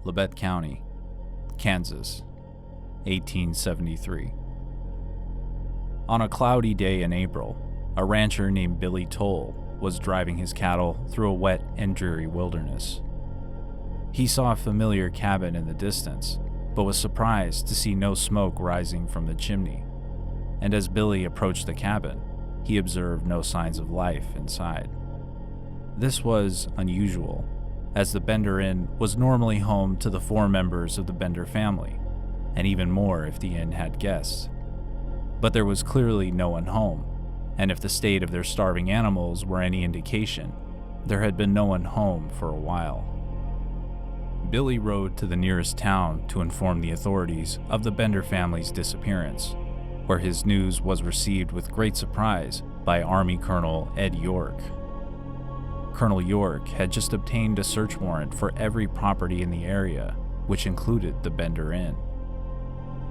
Labette County, Kansas, 1873. On a cloudy day in April, a rancher named Billy Tole was driving his cattle through a wet and dreary wilderness. He saw a familiar cabin in the distance, but was surprised to see no smoke rising from the chimney. And as Billy approached the cabin, he observed no signs of life inside. This was unusual, as the Bender Inn was normally home to the 4 members of the Bender family, and even more if the inn had guests. But there was clearly no one home, and if the state of their starving animals were any indication, there had been no one home for a while. Billy rode to the nearest town to inform the authorities of the Bender family's disappearance, where his news was received with great surprise by Army Colonel Ed York. Colonel York had just obtained a search warrant for every property in the area, which included the Bender Inn.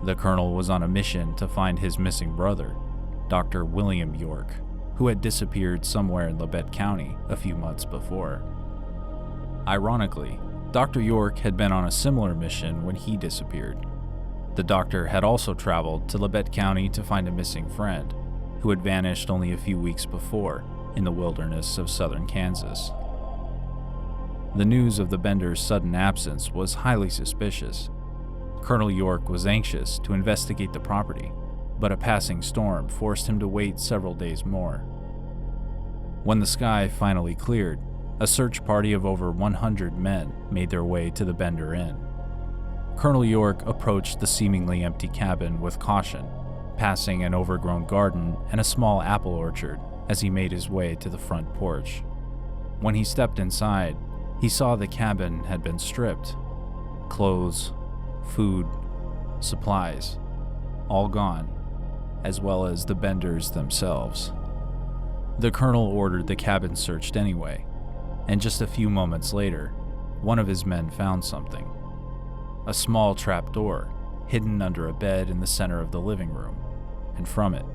The colonel was on a mission to find his missing brother, Dr. William York, who had disappeared somewhere in Labette County a few months before. Ironically, Dr. York had been on a similar mission when he disappeared. The doctor had also traveled to Labette County to find a missing friend, who had vanished only a few weeks before in the wilderness of southern Kansas. The news of the Bender's sudden absence was highly suspicious. Colonel York was anxious to investigate the property, but a passing storm forced him to wait several days more. When the sky finally cleared, a search party of over 100 men made their way to the Bender Inn. Colonel York approached the seemingly empty cabin with caution, passing an overgrown garden and a small apple orchard as he made his way to the front porch. When he stepped inside, he saw the cabin had been stripped. Clothes, food, supplies, all gone, as well as the Benders themselves. The colonel ordered the cabin searched anyway, and just a few moments later, one of his men found something. A small trapdoor hidden under a bed in the center of the living room, and from it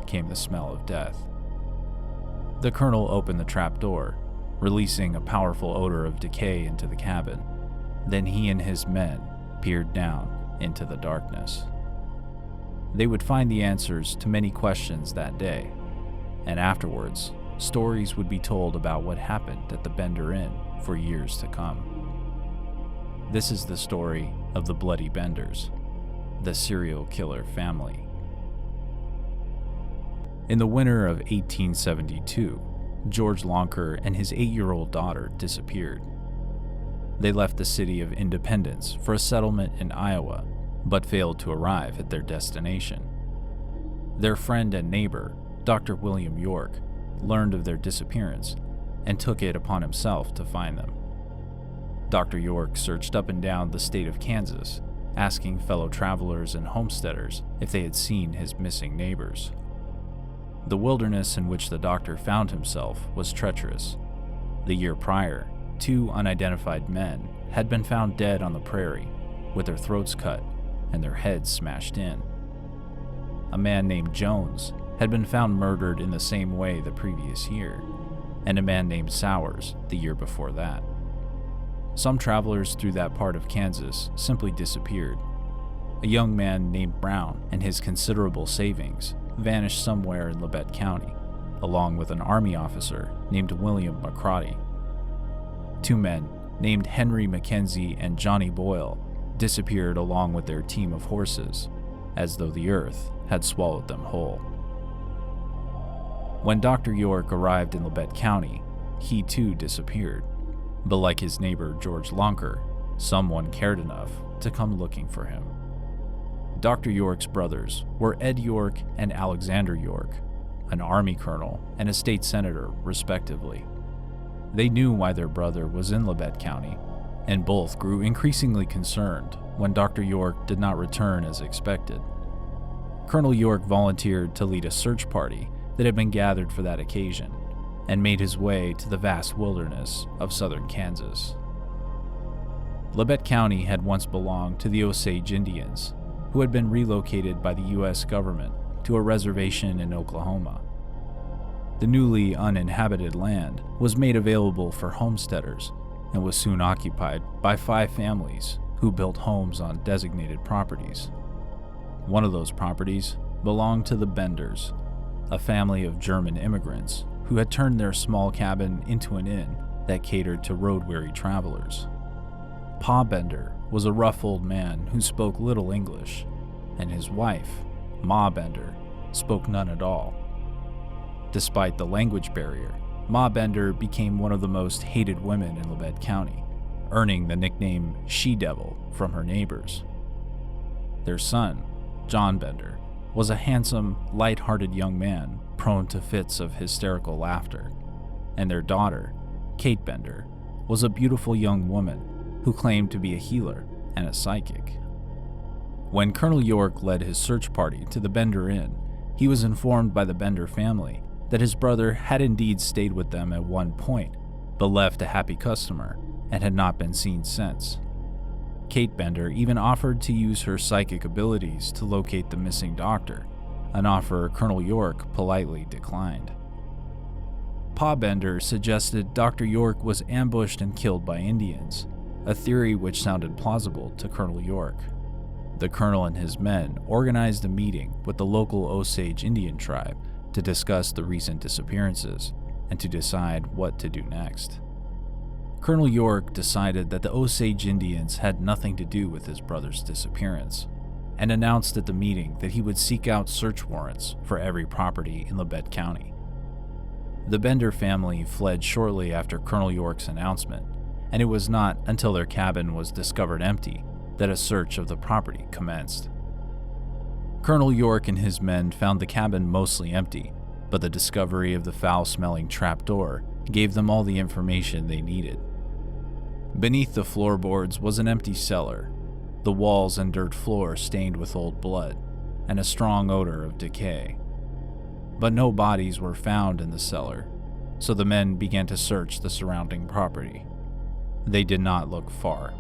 came the smell of death. The colonel opened the trapdoor, releasing a powerful odor of decay into the cabin. Then he and his men peered down into the darkness. They would find the answers to many questions that day, and afterwards, stories would be told about what happened at the Bender Inn for years to come. This is the story of the Bloody Benders, the serial killer family. In the winter of 1872, George Lonker and his 8-year-old daughter disappeared. They left the city of Independence for a settlement in Iowa, but failed to arrive at their destination. Their friend and neighbor, Dr. William York, learned of their disappearance and took it upon himself to find them. Dr. York searched up and down the state of Kansas, asking fellow travelers and homesteaders if they had seen his missing neighbors. The wilderness in which the doctor found himself was treacherous. The year prior, 2 unidentified men had been found dead on the prairie, with their throats cut and their heads smashed in. A man named Jones had been found murdered in the same way the previous year, and a man named Sowers the year before that. Some travelers through that part of Kansas simply disappeared. A young man named Brown and his considerable savings vanished somewhere in Labette County, along with an army officer named William McCrotty. 2 men named Henry Mackenzie and Johnny Boyle disappeared along with their team of horses, as though the earth had swallowed them whole. When Dr. York arrived in Labette County, he too disappeared, but like his neighbor George Lonker, someone cared enough to come looking for him. Dr. York's brothers were Ed York and Alexander York, an army colonel and a state senator, respectively. They knew why their brother was in Labette County, and both grew increasingly concerned when Dr. York did not return as expected. Colonel York volunteered to lead a search party that had been gathered for that occasion, and made his way to the vast wilderness of southern Kansas. Labette County had once belonged to the Osage Indians, who had been relocated by the U.S. government to a reservation in Oklahoma. The newly uninhabited land was made available for homesteaders, and was soon occupied by 5 families who built homes on designated properties. One of those properties belonged to the Benders, a family of German immigrants who had turned their small cabin into an inn that catered to road-weary travelers. Pa Bender was a rough old man who spoke little English, and his wife, Ma Bender, spoke none at all. Despite the language barrier, Ma Bender became one of the most hated women in Labette County, earning the nickname She-Devil from her neighbors. Their son, John Bender, was a handsome, light-hearted young man prone to fits of hysterical laughter, and their daughter, Kate Bender, was a beautiful young woman who claimed to be a healer and a psychic. When Colonel York led his search party to the Bender Inn, he was informed by the Bender family that his brother had indeed stayed with them at one point, but left a happy customer and had not been seen since. Kate Bender even offered to use her psychic abilities to locate the missing doctor, an offer Colonel York politely declined. Pa Bender suggested Dr. York was ambushed and killed by Indians, a theory which sounded plausible to Colonel York. The colonel and his men organized a meeting with the local Osage Indian tribe to discuss the recent disappearances and to decide what to do next. Colonel York decided that the Osage Indians had nothing to do with his brother's disappearance, and announced at the meeting that he would seek out search warrants for every property in Labette County. The Bender family fled shortly after Colonel York's announcement, and it was not until their cabin was discovered empty that a search of the property commenced. Colonel York and his men found the cabin mostly empty, but the discovery of the foul-smelling trapdoor gave them all the information they needed. Beneath the floorboards was an empty cellar, the walls and dirt floor stained with old blood, and a strong odor of decay. But no bodies were found in the cellar, so the men began to search the surrounding property. They did not look far.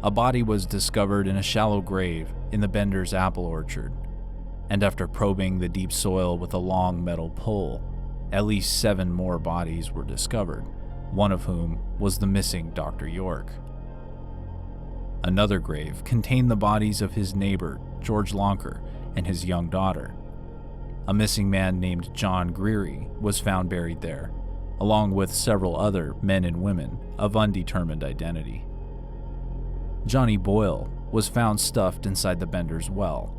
A body was discovered in a shallow grave in the Bender's apple orchard, and after probing the deep soil with a long metal pole, at least 7 more bodies were discovered, one of whom was the missing Dr. York. Another grave contained the bodies of his neighbor, George Lonker, and his young daughter. A missing man named John Dreary was found buried there, along with several other men and women of undetermined identity. Johnny Boyle was found stuffed inside the Bender's well,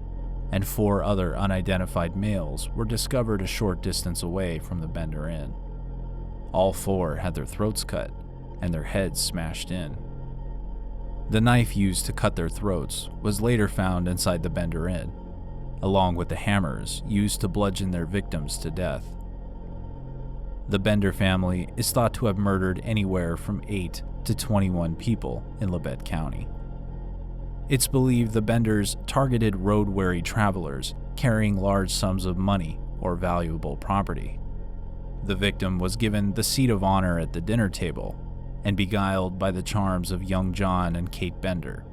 and 4 other unidentified males were discovered a short distance away from the Bender Inn. All 4 had their throats cut and their heads smashed in. The knife used to cut their throats was later found inside the Bender Inn, along with the hammers used to bludgeon their victims to death. The Bender family is thought to have murdered anywhere from 8 to 21 people in Labette County. It's believed the Benders targeted road-weary travelers carrying large sums of money or valuable property. The victim was given the seat of honor at the dinner table and beguiled by the charms of young John and Kate Bender.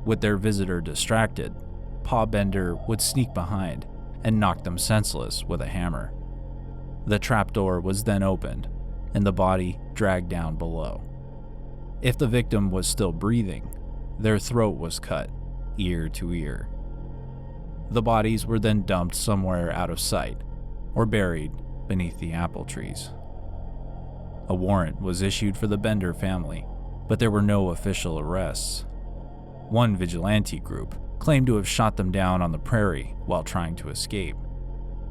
With their visitor distracted, Pa Bender would sneak behind and knock them senseless with a hammer. The trapdoor was then opened and the body dragged down below. If the victim was still breathing, their throat was cut, ear to ear. The bodies were then dumped somewhere out of sight or buried beneath the apple trees. A warrant was issued for the Bender family, but there were no official arrests. One vigilante group claimed to have shot them down on the prairie while trying to escape.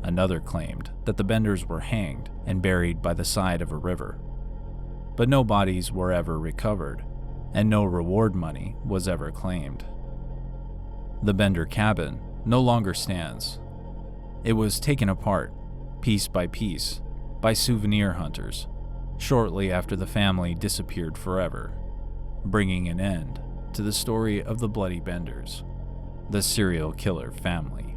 Another claimed that the Benders were hanged and buried by the side of a river. But no bodies were ever recovered, and no reward money was ever claimed. The Bender cabin no longer stands. It was taken apart, piece by piece, by souvenir hunters, shortly after the family disappeared forever, bringing an end to the story of the Bloody Benders, the serial killer family.